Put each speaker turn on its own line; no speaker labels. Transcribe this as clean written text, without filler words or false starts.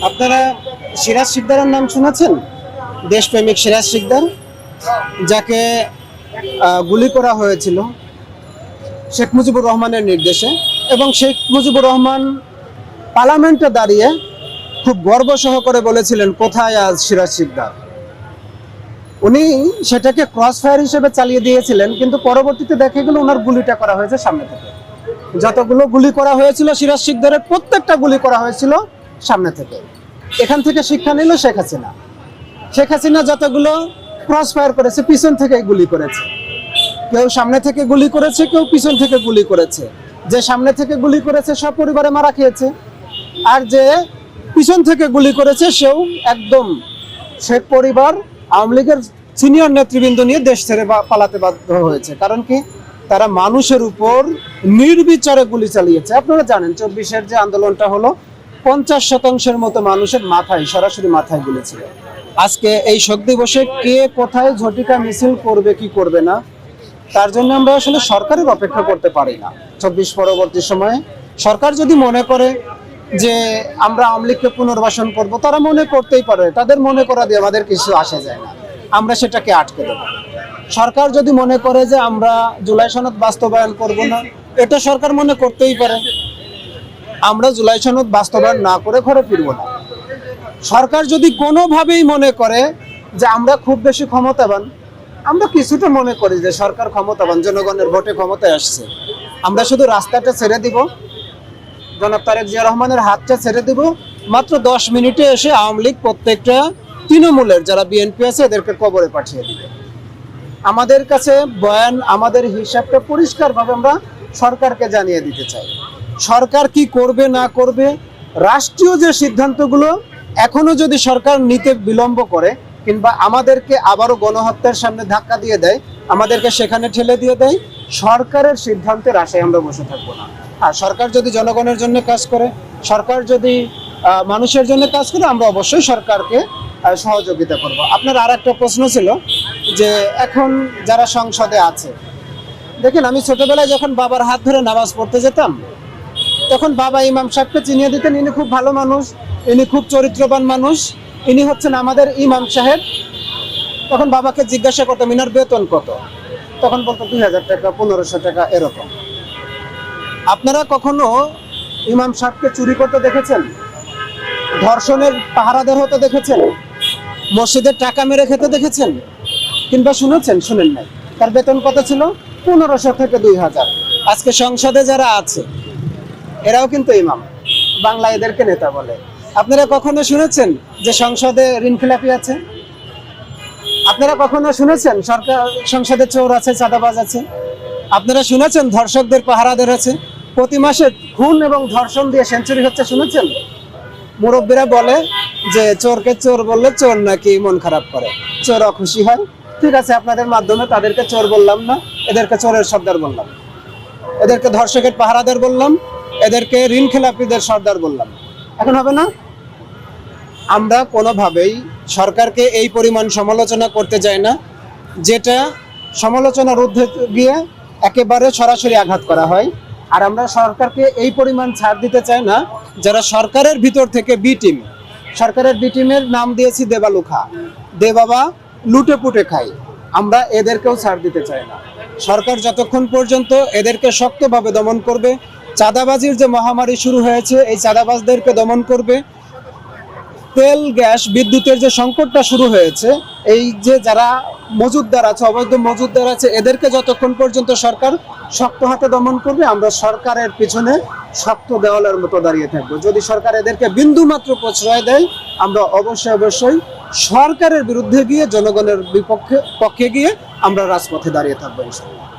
আপনারা সিরাজ শিকদারের নাম শুনেছেন? দেশপ্রেমিক সিরাজ শিকদার, যাকে গুলি করা হয়েছিল শেখ মুজিবুর রহমানের নির্দেশে, এবং শেখ মুজিবুর রহমান পার্লামেন্টে দাঁড়িয়ে খুব গর্ব সহকারে বলেছিলেন, কোথায় আজ সিরাজ শিকদার। উনি সেটাকে ক্রস ফায়ার হিসেবে চালিয়ে দিয়েছিলেন, কিন্তু পরবর্তীতে দেখা গেল ওনার গুলিটা করা হয়েছে সামনে থেকে। যতগুলো গুলি করা হয়েছিল সিরাজ শিকদারের, প্রত্যেকটা গুলি করা হয়েছিল সামনে থেকে। এখান থেকে শিক্ষা নিল শেখ হাসিনা। শেখ হাসিনা যতগুলো ক্রস ফায়ার করেছে, পিছন থেকে গুলি করেছে। কেউ সামনে থেকে গুলি করেছে, কেউ পিছন থেকে গুলি করেছে। যে সামনে থেকে গুলি করেছে সব পরিবারে মারা খেয়েছে, আর যে পিছন থেকে গুলি করেছে সেও একদম শেখ পরিবার, আওয়ামী লীগের সিনিয়র নেতৃবৃন্দ নিয়ে দেশ ছেড়ে পালাতে বাধ্য হয়েছে। কারণ কি? তারা মানুষের উপর নির্বিচারে গুলি চালিয়েছে। আপনারা জানেন 24-এর যে আন্দোলনটা হলো, 50% মতো মানুষের মাথায়, সরাসরি মাথায় গুলি ছিল। আজকে এই শোক দিবসে কে কোথায় ঝটিকা মিছিল করবে কি করবে না, তার জন্য আমরা আসলে সরকারের অপেক্ষা করতে পারি না। 24 পরবর্তী সময়ে সরকার যদি মনে করে যে আমরা আওয়ামী লীগকে পুনর্বাসন করব, তারা মনে করতেই পারে। তাদের মনে করা দিয়ে আমাদের কিছু আসে যায় না, আমরা সেটাকে আটকে দেব। সরকার যদি মনে করে যে আমরা জুলাই সনদ বাস্তবায়ন করব না, এটা সরকার মনে করতেই পারে। আমরা জুলাই সনদ বাস্তবায়ন না করে ঘরে ফিরব না। সরকার যদি কোনোভাবেই মনে করে যে আমরা খুব বেশি ক্ষমতাবান, আমরা কিছুটা মনে করি যে সরকার ক্ষমতাবান, জনগণের ভোটে ক্ষমতায় আসছে, আমরা শুধু রাস্তাটা ছেড়ে দিব, জনাব তারেক জিয়া রহমানের হাতটা ছেড়ে দিব, মাত্র 10 মিনিটে এসে আওয়ামী লীগ প্রত্যেকটা তৃণমূলের যারা বিএনপি আছে এদেরকে কবরে পাঠিয়ে দিবে। আমাদের কাছে বয়ান, আমাদের হিসাবটা পরিষ্কারভাবে আমরা সরকারকে জানিয়ে দিতে চাই। সরকার কি করবে না করবে, রাষ্ট্রীয় যে সিদ্ধান্তগুলো এখনো যদি সরকার নিতে বিলম্ব করে, কিংবা আমাদেরকে আবারও গণহত্যার সামনে ধাক্কা দিয়ে দেয়, আমাদেরকে সেখানে ঠেলে দিয়ে দেয়, সরকারের সিদ্ধান্তের আশায় আমরা বসে থাকবো না। আর সরকার যদি জনগণের জন্য কাজ করে, সরকার যদি মানুষের জন্য কাজ করে, আমরা অবশ্যই সরকারকে সহযোগিতা করব। আপনার আর একটা প্রশ্ন ছিল যে এখন যারা সংসদে আছে, দেখেন আমি ছোটবেলায় যখন বাবার হাত ধরে নামাজ পড়তে যেতাম, তখন বাবা ইমাম সাহেবকে চিনিয়ে দিতেন, ইনি খুব ভালো মানুষ, ইনি খুব চরিত্রবান মানুষ, ইনি হচ্ছেন আমাদের ইমাম সাহেব। তখন বাবাকে জিজ্ঞাসা করতাম ইনার বেতন কত, তখন বলতো 2000 টাকা, 1500 টাকা, এরকম। আপনারা কখনো ইমাম সাহেবকে চুরি করতে দেখেছেন? ধর্ষণের পাহারাদার হতে দেখেছেন? মসজিদের টাকা মেরে খেতে দেখেছেন? কিংবা শুনেছেন? শুনেন নাই। তার বেতন কত ছিল? 1500 থেকে 2000। আজকে সংসদে যারা আছে এরাও কিন্তু ইমাম, বাংলা এদেরকে নেতা বলে। আপনারা কখনো শুনেছেন যে সংসদে ঋণখেলাপি আছে? আপনারা কখনো শুনেছেন সরকার সংসদে চোর আছে, চাঁদাবাজ আছে? আপনারা শুনেছেন ধর্ষকদের পাহারাদার আছে? প্রতি মাসে খুন এবং ধর্ষণ দিয়ে সেঞ্চুরি হচ্ছে, শুনেছেন? মুরব্বীরা বলে যে চোরকে চোর বললে চোর নাকি মন খারাপ করে, চোর অখুশি হয়। ঠিক আছে, আপনাদের মাধ্যমে তাদেরকে চোর বললাম না, এদেরকে চোরের সর্দার বললাম, এদেরকে ধর্ষকের পাহারাদার বললাম, এদেরকে ঋণখেলাপিদের সর্দার বললাম। এখন হবে না? আমরা কোনোভাবেই সরকারকে এই পরিমাণ সমালোচনা করতে যাই না, যেটা সমালোচনার ঊর্ধ্বে গিয়ে একেবারে সরাসরি আঘাত করা হয়। আর আমরা সরকারকে এই পরিমাণ ছাড় দিতে চাই না, যারা সরকারের ভিতর থেকে বি টিম, সরকারের বি টিমের নাম দিয়েছি দেবালুখা, দে বাবা লুটে পুটে খাই, আমরা এদেরকেও ছাড় দিতে চাই না। সরকার যতক্ষণ পর্যন্ত এদেরকে শক্তভাবে দমন করবে, চাঁদাবাজির যে মহামারী শুরু হয়েছে এই চাঁদাবাজদেরকে দমন করবে, তেল গ্যাস বিদ্যুতের যে সংকটটা শুরু হয়েছে, এই যে যারা মজুদদার আছে, অবৈধ মজুদদার আছে, এদেরকে যতক্ষণ পর্যন্ত সরকার শক্ত হাতে দমন করবে, আমরা সরকারের পিছনে শক্ত দেওয়ালের মতো দাঁড়িয়ে থাকবো। যদি সরকার এদেরকে বিন্দু মাত্র প্রশ্রয় দেয়, আমরা অবশ্যই সরকারের বিরুদ্ধে গিয়ে, জনগণের পক্ষে গিয়ে আমরা রাজপথে দাঁড়িয়ে থাকবো ইনশাআল্লাহ।